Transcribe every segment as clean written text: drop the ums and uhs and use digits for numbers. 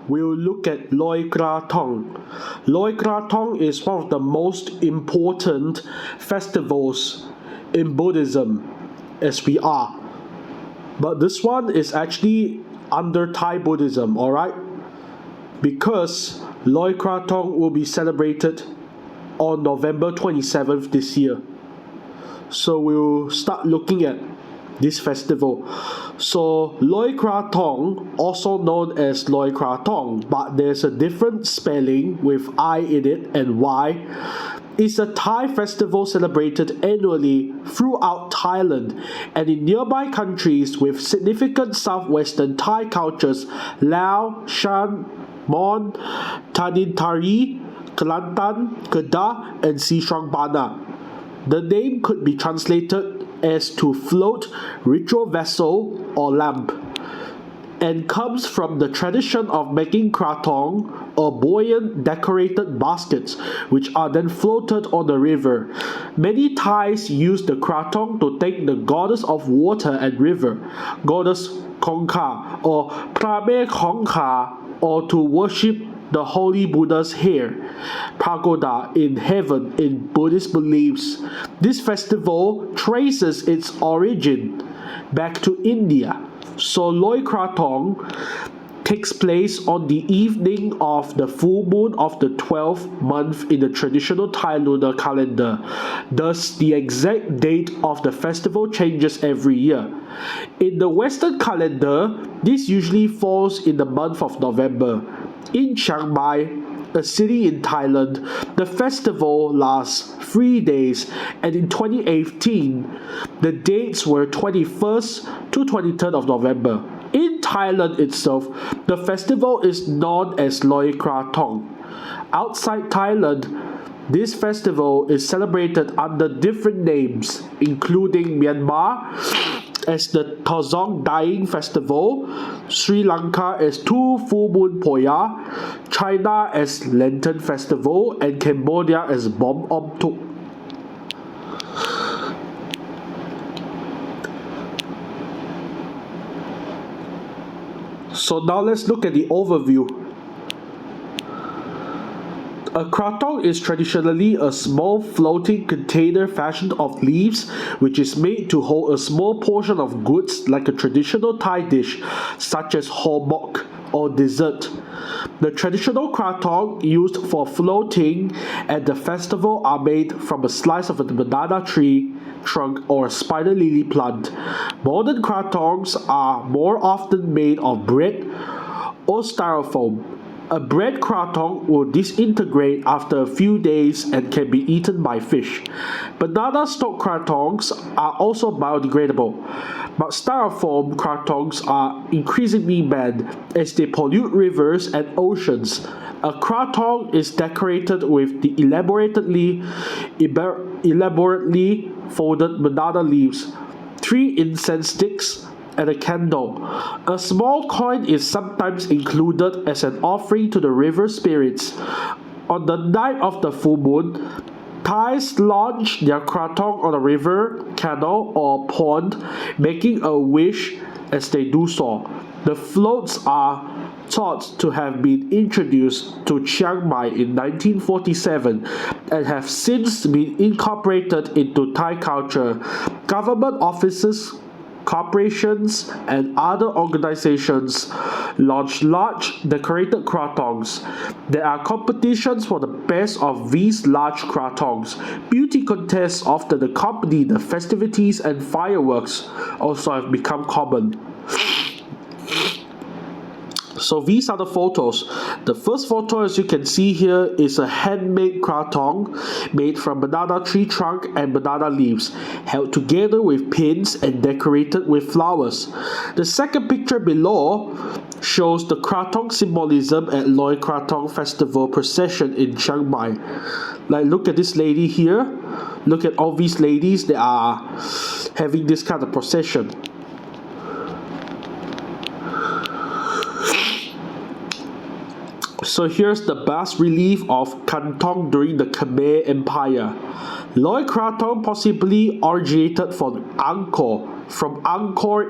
we'll look at Loy Krathong. Loy Krathong is one of the most important festivals in Buddhism, as we are. But this one is actually under Thai Buddhism, alright? Because Loy Krathong will be celebrated on November 27th this year. So we'll start looking at this festival. So Loy Krathong, also known as Loy Krathong, but there's a different spelling with I in it and Y, is a Thai festival celebrated annually throughout Thailand and in nearby countries with significant southwestern Thai cultures Lao, Shan, Mon, Tanintari, Kelantan, Kedah, and Sichuan Bana. The name could be translated as to float, ritual vessel, or lamp, and comes from the tradition of making krathong, or buoyant decorated baskets, which are then floated on the river. Many Thais use the krathong to thank the goddess of water and river, goddess Kongka, or Prame Kongka, or to worship the holy Buddha's hair, pagoda in heaven in Buddhist beliefs. This festival traces its origin back to India. So Loy Krathong takes place on the evening of the full moon of the 12th month in the traditional Thai lunar calendar. Thus, the exact date of the festival changes every year. In the Western calendar, this usually falls in the month of November. In Chiang Mai, a city in Thailand, the festival lasts 3 days, and in 2018, the dates were 21st to 23rd of November. In Thailand itself, the festival is known as Loy Krathong. Outside Thailand, this festival is celebrated under different names, including Myanmar as the Thozong Dying Festival, Sri Lanka as Tu Full Moon Poya, China as Lantern Festival, and Cambodia as Bom Om Tuk. So now let's look at the overview. A krathong is traditionally a small floating container fashioned of leaves which is made to hold a small portion of goods like a traditional Thai dish such as hormok or dessert. The traditional krathong used for floating at the festival are made from a slice of a banana tree, trunk, or a spider lily plant. Modern krathongs are more often made of bread or styrofoam. A bread krathong will disintegrate after a few days and can be eaten by fish. Banana stalk krathongs are also biodegradable, but styrofoam krathongs are increasingly banned as they pollute rivers and oceans. A krathong is decorated with the elaborately folded banana leaves, 3 incense sticks, and a candle. A small coin is sometimes included as an offering to the river spirits. On the night of the full moon, Thais launch their krathong on a river, canal, or pond, making a wish as they do so. The floats are thought to have been introduced to Chiang Mai in 1947 and have since been incorporated into Thai culture. Government offices, corporations, and other organizations launch large decorated krathongs. There are competitions for the best of these large krathongs. Beauty contests often accompany the festivities, and fireworks also have become common. So these are the photos. The first photo, as you can see here, is a handmade krathong made from banana tree trunk and banana leaves, held together with pins and decorated with flowers. The second picture below shows the krathong symbolism at Loy Krathong Festival procession in Chiang Mai. Like, look at this lady here. Look at all these ladies. They are having this kind of procession. So here's the bas relief of Krathong during the Khmer Empire. Loy Krathong possibly originated from Angkor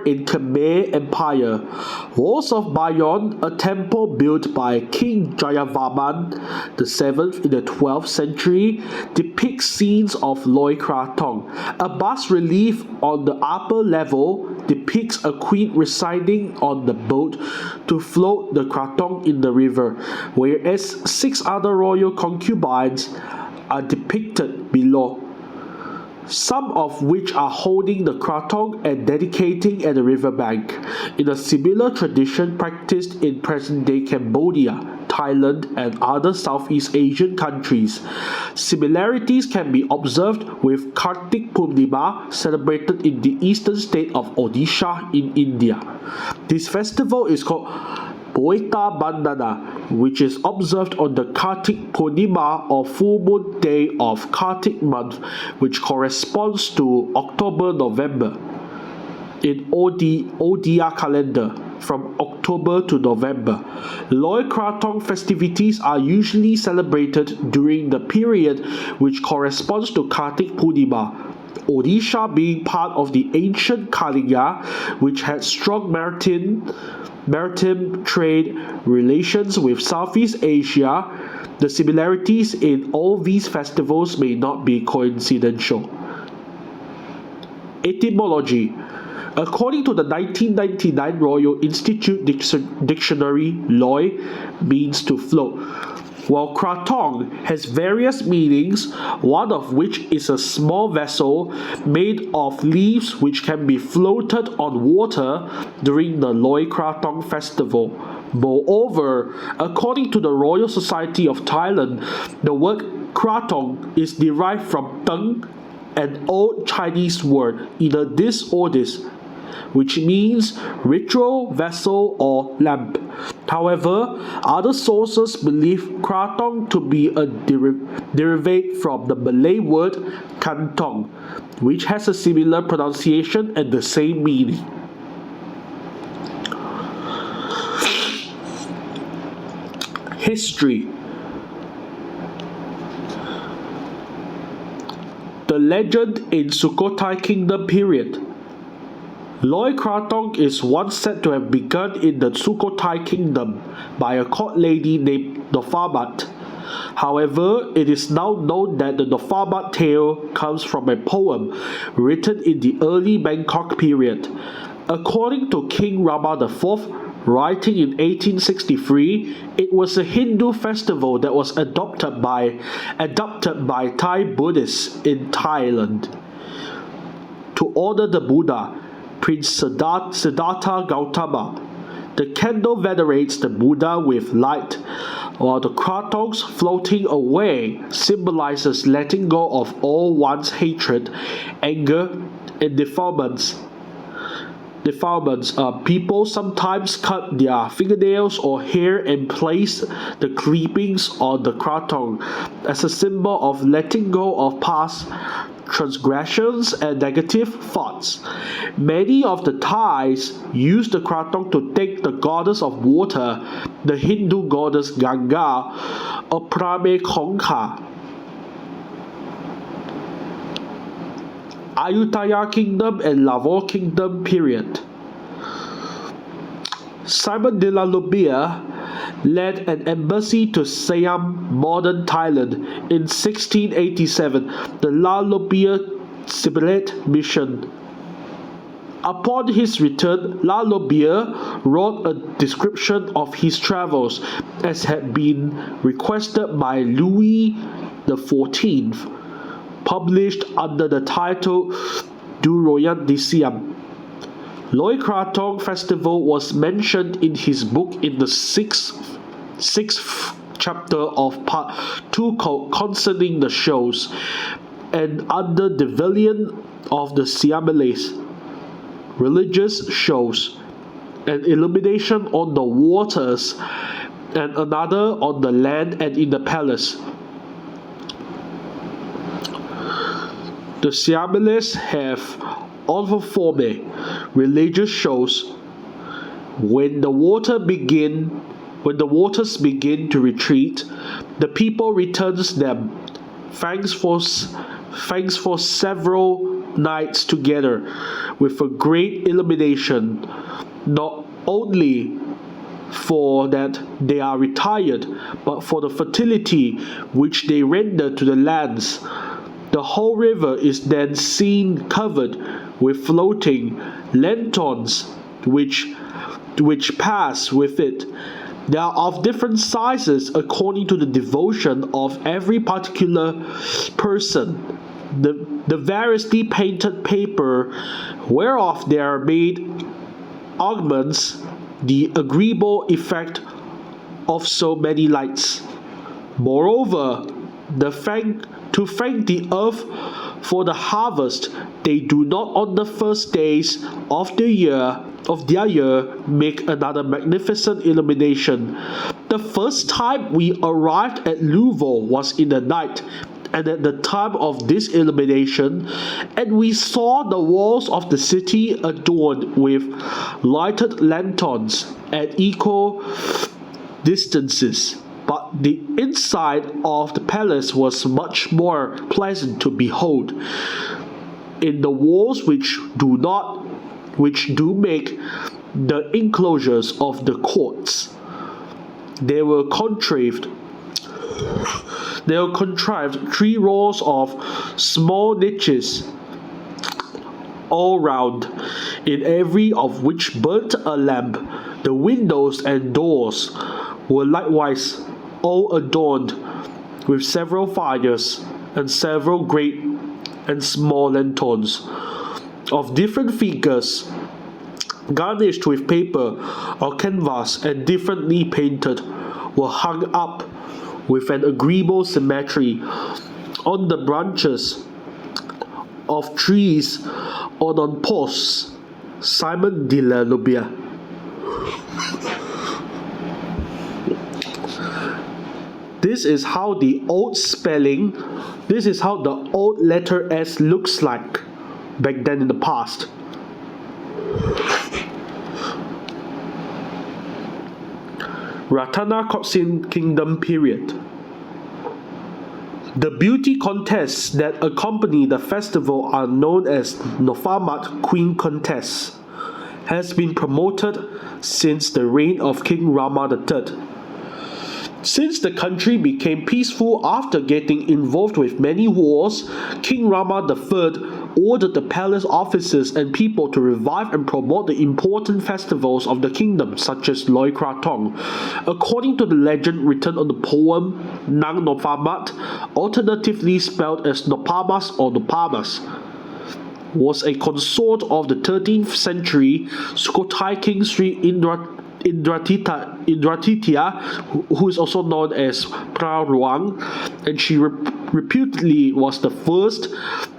in Khmer Empire. Walls of Bayon, a temple built by King Jayavarman VII in the 12th century, depicts scenes of Loy Krathong. A bas-relief on the upper level depicts a queen residing on the boat to float the krathong in the river, whereas 6 other royal concubines are depicted below, some of which are holding the krathong and dedicating at the riverbank, in a similar tradition practiced in present-day Cambodia, Thailand, and other Southeast Asian countries. Similarities can be observed with Kartik Purnima, celebrated in the eastern state of Odisha in India. This festival is called Poeta Bandana, which is observed on the Kartik Purnima or full moon day of Kartik month, which corresponds to October-November in Odia calendar, from October to November. Loy Krathong festivities are usually celebrated during the period which corresponds to Kartik Purnima, Odisha being part of the ancient Kalinga, which had strong maritime trade relations with Southeast Asia. The similarities in all these festivals may not be coincidental. Etymology. According to the 1999 Royal Institute Dictionary, Loy means to float, while krathong has various meanings, one of which is a small vessel made of leaves which can be floated on water during the Loy Krathong festival. Moreover, according to the Royal Society of Thailand, the word krathong is derived from tung, an old Chinese word, either this or this, which means ritual, vessel, or lamp. However, other sources believe krathong to be a derivative from the Malay word kantong, which has a similar pronunciation and the same meaning. History. The legend in Sukhothai Kingdom period. Loy Krathong is once said to have begun in the Sukhothai Kingdom by a court lady named Nofabat. However, it is now known that the Nofabat tale comes from a poem written in the early Bangkok period. According to King Rama IV, writing in 1863, it was a Hindu festival that was adopted by Thai Buddhists in Thailand. To honor the Buddha, Prince Siddhartha Gautama. The candle venerates the Buddha with light, while the krathongs floating away symbolizes letting go of all one's hatred, anger, and defilements. People sometimes cut their fingernails or hair and place the clippings on the krathong as a symbol of letting go of past transgressions and negative thoughts. Many of the Thais use the krathong to thank the goddess of water, the Hindu goddess Ganga, or Prame Khongkha. Ayutthaya Kingdom and Lahore Kingdom period. Simon de la Lubia led an embassy to Siam, modern Thailand, in 1687, the La Lubia Sibilet mission. Upon his return, La Lubia wrote a description of his travels, as had been requested by Louis XIV, published under the title Du Royaume de Siam. Loy Krathong festival was mentioned in his book in the sixth chapter of part 2 concerning the shows, and under the Pavilion of the Siamese religious shows, an illumination on the waters and another on the land and in the palace. The Siamese have orthophome religious shows. When the waters begin to retreat, the people returns them thanks for thanks for several nights together with a great illumination, not only for that they are retired, but for the fertility which they render to the lands. The whole river is then seen covered with floating lanterns which pass with it. They are of different sizes according to the devotion of every particular person. The variously painted paper whereof they are made augments the agreeable effect of so many lights. Moreover, to thank the earth for the harvest, they do not on the first days of their year make another magnificent illumination. The first time we arrived at Louisville was in the night, and at the time of this illumination, and we saw the walls of the city adorned with lighted lanterns at equal distances. But the inside of the palace was much more pleasant to behold. In the walls which do make the enclosures of the courts, they were contrived 3 rows of small niches all round, in every of which burnt a lamp. The windows and doors were likewise all adorned with several fires and several great and small lanterns of different figures, garnished with paper or canvas and differently painted, were hung up with an agreeable symmetry on the branches of trees or on posts. Simon de la Lubia. This is how the old letter S looks like back then in the past. Ratana Kingdom period. The beauty contests that accompany the festival are known as Nofamat Queen Contests, has been promoted since the reign of King Rama III. Since the country became peaceful after getting involved with many wars, King Rama III ordered the palace officers and people to revive and promote the important festivals of the kingdom, such as Loy Krathong. According to the legend written on the poem Nang Nopamat, alternatively spelled as Nopamas or Nopamas, was a consort of the 13th century Sukhothai King Sri Indratitya, who is also known as Pra Ruang, and she reputedly was the first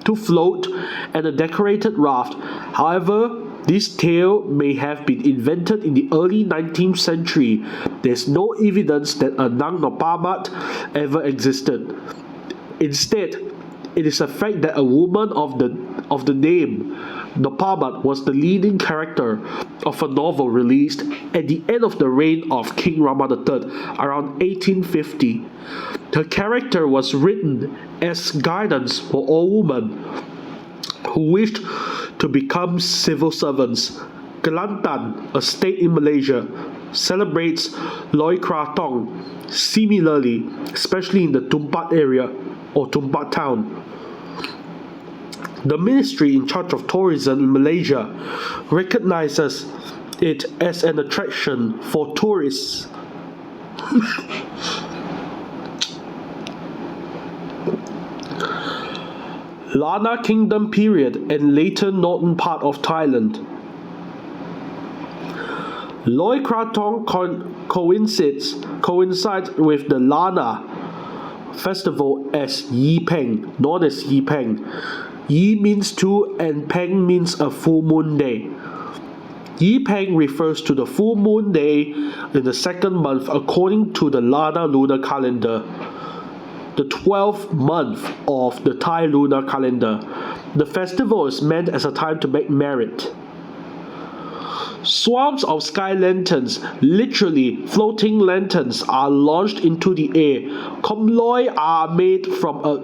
to float and a decorated raft. However, this tale may have been invented in the early 19th century. There is no evidence that a Nang Nopamat ever existed. Instead, it is a fact that a woman of the name Nopamat was the leading character of a novel released at the end of the reign of King Rama III around 1850. Her character was written as guidance for all women who wished to become civil servants. Kelantan, a state in Malaysia, celebrates Loy Krathong similarly, especially in the Tumpat area or Tumpat town. The ministry in charge of tourism in Malaysia recognizes it as an attraction for tourists. Lana Kingdom period and later northern part of Thailand. Loy Krathong coincides with the Lana festival as Yi Peng, known as Yi Peng. Yi means two and Peng means a full moon day. Yi Peng refers to the full moon day in the second month according to the Lana lunar calendar, the 12th month of the Thai lunar calendar. The festival is meant as a time to make merit. Swarms of sky lanterns, literally floating lanterns, are launched into the air. Khom loi are made from a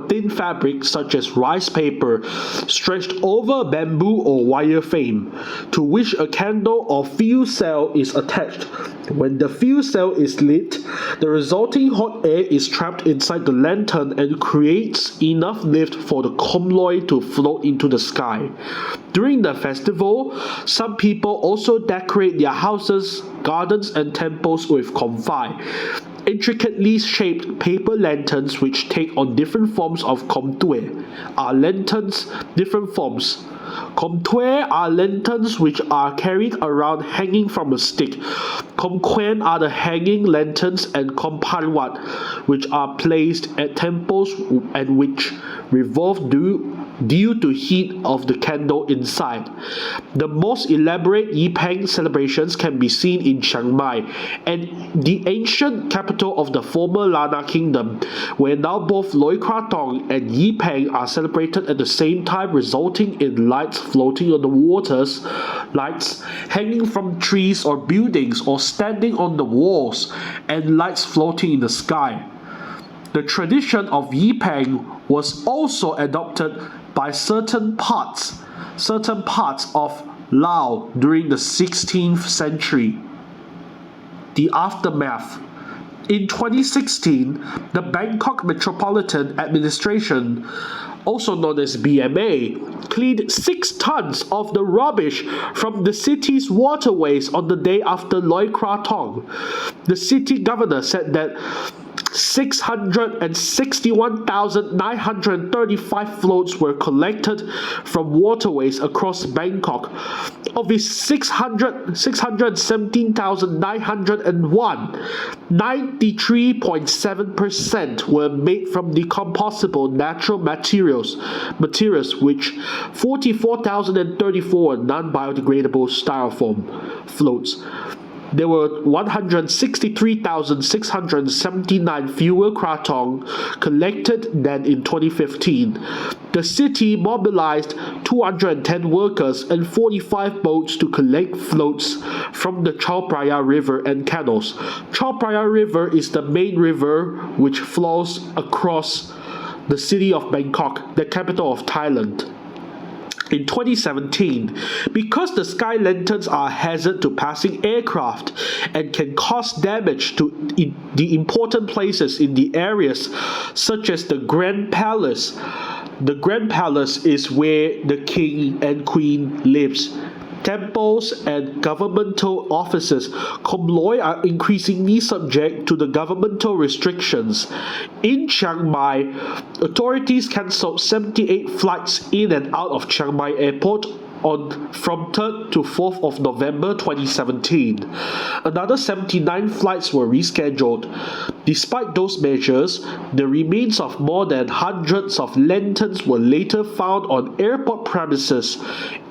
thin fabric such as rice paper, stretched over bamboo or wire frame, to which a candle or fuel cell is attached. When the fuel cell is lit, the resulting hot air is trapped inside the lantern and creates enough lift for the khom loi to float into the sky. During the festival, some people also decorate their houses, gardens, and temples with khom phai, intricately shaped paper lanterns which take on different forms of khom tue. Are lanterns different forms? Khom tue are lanterns which are carried around hanging from a stick. Khom kuen are the hanging lanterns, and khom pan wat, which are placed at temples and which revolve due to heat of the candle inside. The most elaborate Yipeng celebrations can be seen in Chiang Mai, and the ancient capital of the former Lana Kingdom, where now both Loy Krathong and Yipeng are celebrated at the same time, resulting in lights floating on the waters, lights hanging from trees or buildings or standing on the walls, and lights floating in the sky. The tradition of Yipeng was also adopted by certain parts of Lao during the 16th century. The aftermath. In 2016, the Bangkok Metropolitan Administration, also known as BMA, cleaned 6 tons of the rubbish from the city's waterways on the day after Loy Krathong. The city governor said that 661,935 floats were collected from waterways across Bangkok. Of these 617,901, 93.7% were made from decomposable natural materials, which 44,034 were non-biodegradable styrofoam floats. There were 163,679 fewer krathong collected than in 2015. The city mobilized 210 workers and 45 boats to collect floats from the Chao Phraya River and canals. Chao Phraya River is the main river which flows across the city of Bangkok, the capital of Thailand. In 2017, because the sky lanterns are a hazard to passing aircraft and can cause damage to the important places in the areas, such as the Grand Palace. The Grand Palace is where the king and queen lives. Temples and governmental offices, khom loi are increasingly subject to the governmental restrictions. In Chiang Mai, authorities cancelled 78 flights in and out of Chiang Mai Airport from 3rd to 4th of November 2017. Another 79 flights were rescheduled. Despite those measures, the remains of more than hundreds of lanterns were later found on airport premises.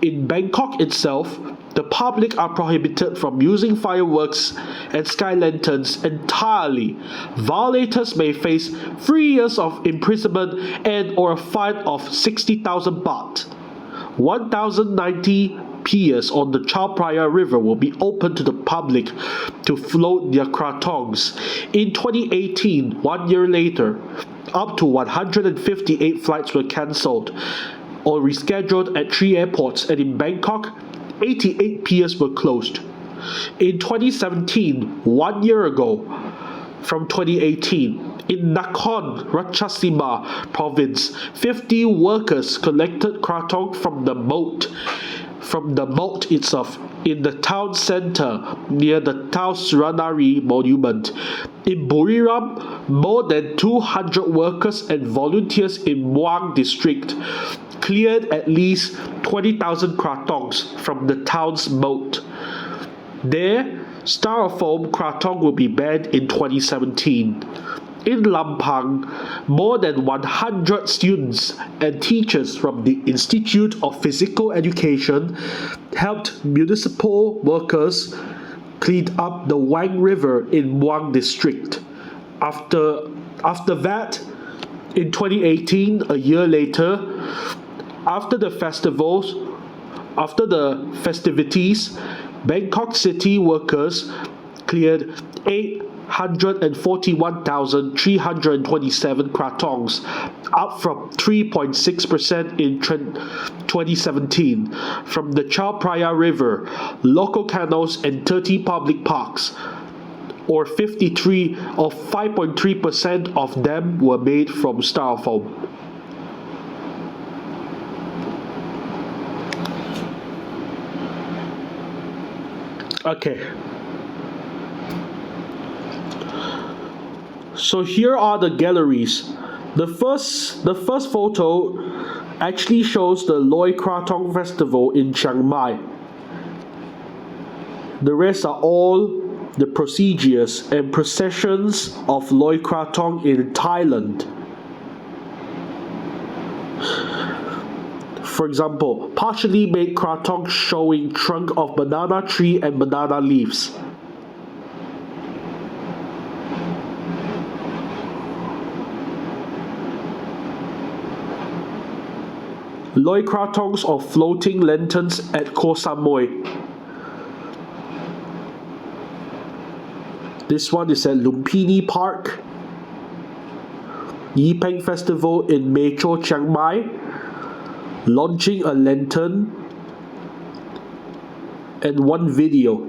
In Bangkok itself, the public are prohibited from using fireworks and sky lanterns entirely. Violators may face 3 years of imprisonment and or a fine of 60,000 baht. 1,090 piers on the Chao Phraya River will be open to the public to float their krathongs. In 2018, 1 year later, up to 158 flights were cancelled or rescheduled at 3 airports, and in Bangkok, 88 piers were closed. In 2017, 1 year ago, from 2018, in Nakhon Ratchasima province, 50 workers collected krathong from the moat itself in the town center near the Tao Suranari monument. In Buriram, more than 200 workers and volunteers in Muang district cleared at least 20,000 krathongs from the town's moat. There, styrofoam krathong will be banned in 2017. In Lampang, more than 100 students and teachers from the Institute of Physical Education helped municipal workers clean up the Wang River in Muang district. After that, in 2018, a year later, after the festivals, After the festivities, Bangkok city workers cleared 841,327 krathongs, up from 3.6% in 2017, from the Chao Phraya River, local canals, and 30 public parks, or 5.3% of them were made from styrofoam. Okay. So here are the galleries. The first photo actually shows the Loy Krathong festival in Chiang Mai. The rest are all the procedures and processions of Loy Krathong in Thailand. For example, partially made krathong showing trunk of banana tree and banana leaves. Loy Krathongs or floating lanterns at Koh Samui. This one is at Lumpini Park. Yipeng Festival in Mae Cho, Chiang Mai. Launching a lantern. And one video.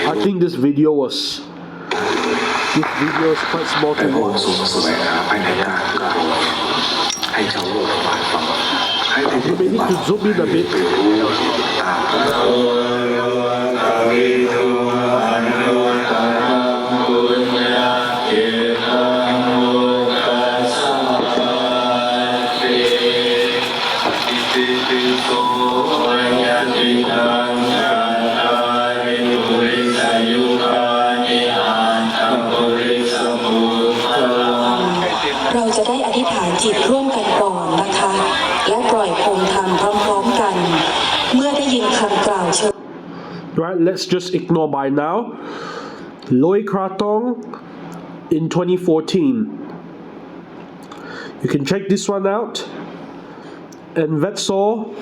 I think this video is quite small to watch. You may need to zoom in a bit. Right, let's just ignore by now. Loy Krathong in 2014. You can check this one out. And that's all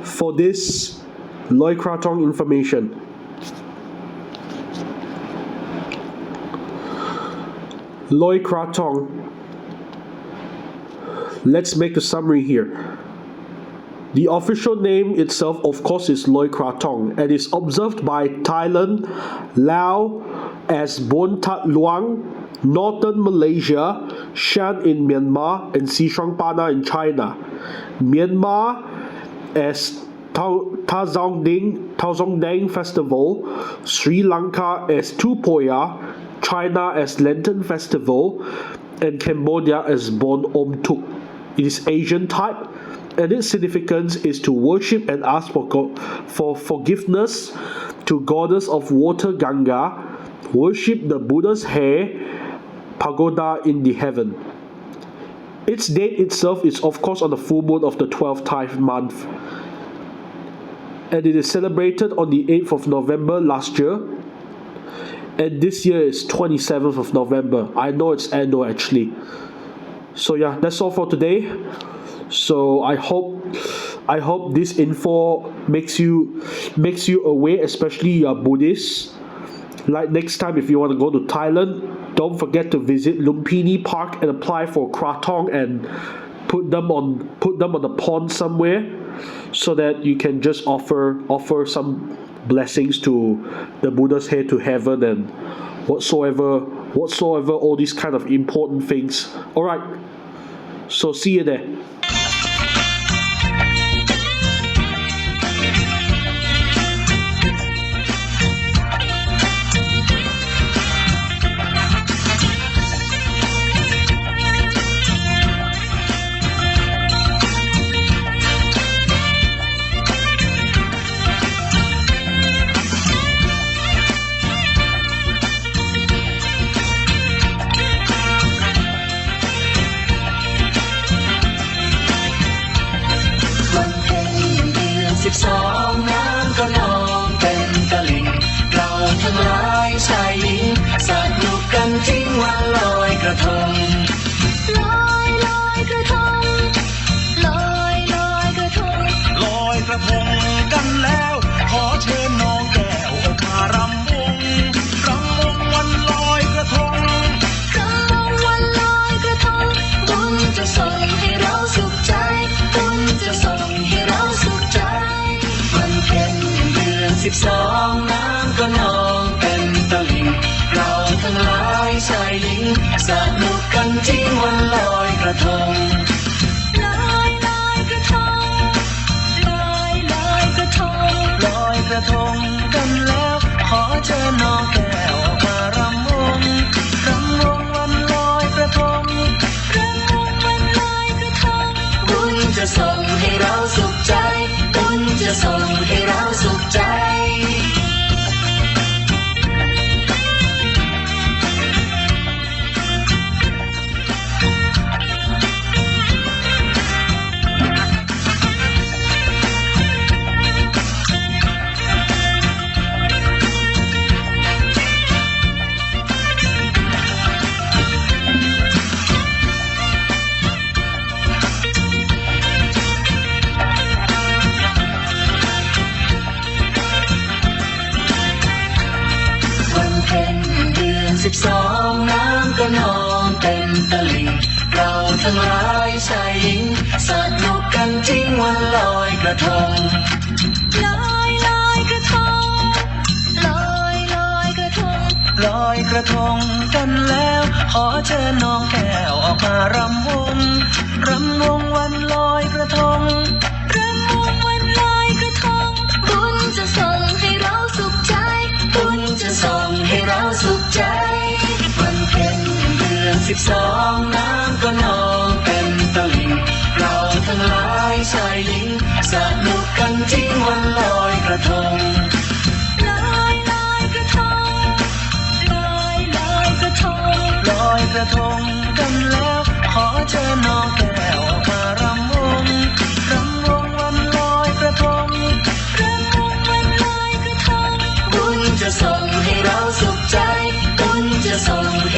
for this Loy Krathong information. Loy Krathong. Let's make a summary here. The official name itself, of course, is Loy Krathong and is observed by Thailand, Laos as Bon Tat Luang, Northern Malaysia, Shan in Myanmar, and Sichuan Pana in China. Myanmar as Tazongdang Festival, Sri Lanka as Tupoya, China as Lantern Festival, and Cambodia as Bon Om Tuk. It is Asian type, and its significance is to worship and ask for forgiveness to goddess of water Ganga, worship the Buddha's hair, pagoda in the heaven. Its date itself is of course on the full moon of the 12th Thai month, and it is celebrated on the 8th of November last year, and this year is 27th of November. I know it's annual actually. So yeah, that's all for today. So I hope this info makes you aware, especially you're Buddhist. Like next time if you want to go to Thailand, don't forget to visit Lumpini Park and apply for krathong and put them on the pond somewhere, so that you can just offer some blessings to the Buddha's head to heaven and whatsoever all these kind of important things. Alright, so see you there. กันจริงวันลอยกระทงลอยลอยกระทงลอยลอยกระทงลอยกระทงกันแล้วขอเชิญน้องแก้วมารำวงรำวงวันลอยกระทงรำวงวันลอยกระทงบุญจะส่งให้เราสุขใจบุญจะส่งให้เราสุขใจ12น้ำก็นองเต็มตลิ่งเราทั้งหลายชายหญิงสนุกกันจริงวันลอยกระทงลอยลอยกระทงลอยลอยกระทงลอยกระทงกันแล้วขอเชิญน้องแก้วออกมารำวงรำวงวันลอยกระทงรำวงวันลอยกระทงบุญจะส่งให้เราสุขใจบุญจะส่งให้เราสุขใจวันเพ็ญเดือน12น้ำก็นองเต็มตลิ่งเราทั้งหลายชายหญิงสนุกกันจริงวันลอยกระทงลอยลอยกระทงลอยลอยกระทงลอยกระทงกันแล้วขอเชิญน้องแก้วมารำวงรำวงวันลอยกระทงรำวงวันลอยกระทงบุญจะส่งให้เราสุขใจบุญจะส่งให้